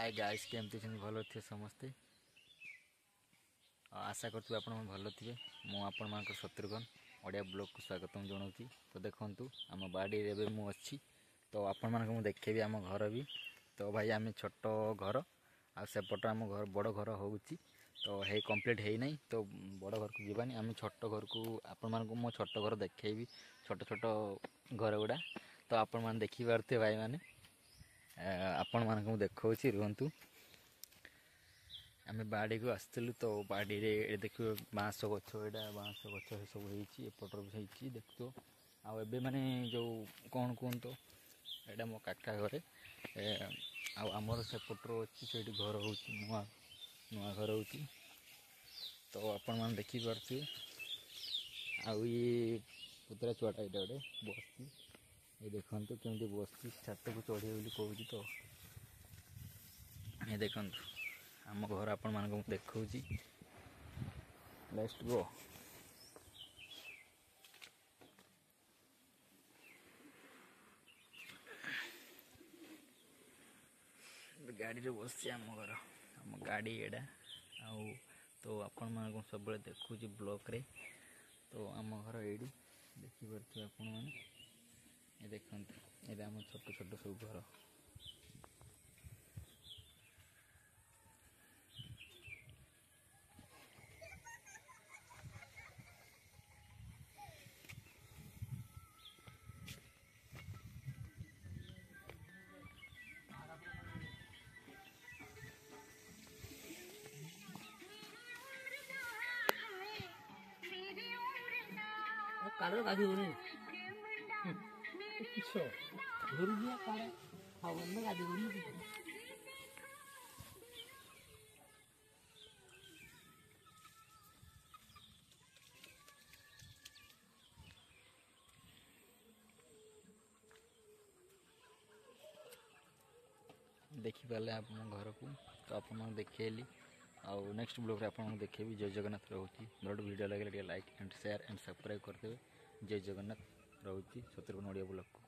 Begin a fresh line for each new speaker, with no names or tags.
Hi guys केमती भल थे समस्ते आशा करते आप भल थे मुझे शत्रुघ्न ओडिया ब्लॉग को स्वागत जनाऊँ। तो देखूँ आम बाड़ी रे मुझे तो आपण मानक देखेबी आम घर भी तो भाई आम छोट घर आसेपट आम घर बड़ घर हो तो है कंप्लीट है नहीं तो बड़ घर को जीवानी आम छोट घर को आपण मानक मो छोट घर देखेबी छोट छोट घर गुड़ा तो आपण मैंने देखी पारे भाई मैंने आपण मानक देखा रुहतु आम बाड़ी को आसलु तो बाड़ी रे देख बाँस गछ यहाँ बाँस गछ सब होपटर भी देखु आबे माने जो कौन कहूँ तो यहाँ मो काका घरे आमर सेपटर अच्छी से घर हो नुआ नुआ घर हो तो आपण मैंने देखिपे ये पुतरा छुआटा ये गोटे बस ये देखु केमती बस छात को चढ़े बोली कहूँ तो ये देखु आम घर आपण मानक देखा लेट्स गो। गाड़ी रे बस आम घर आम गाड़ी एडा तो आपण मानक सब देखु ब्लॉक रे तो आम घर ये देखिपे आपण मैंने देखते ये आम छोट छोट सब घर
काढ़ गाधी होनी किछो धरू दिया काढ़ हाउ में गाधी होनी
देखिपारे आप घर को तो आप देखली आउ नेक्स्ट ब्लॉग रे आपन देखेबी। जय जगन्नाथ रोची बड़ वीडियो लगे like and share and subscribe करते जय जगन्नाथ रोची शत्रुघ्न ओडिया ब्लॉग को।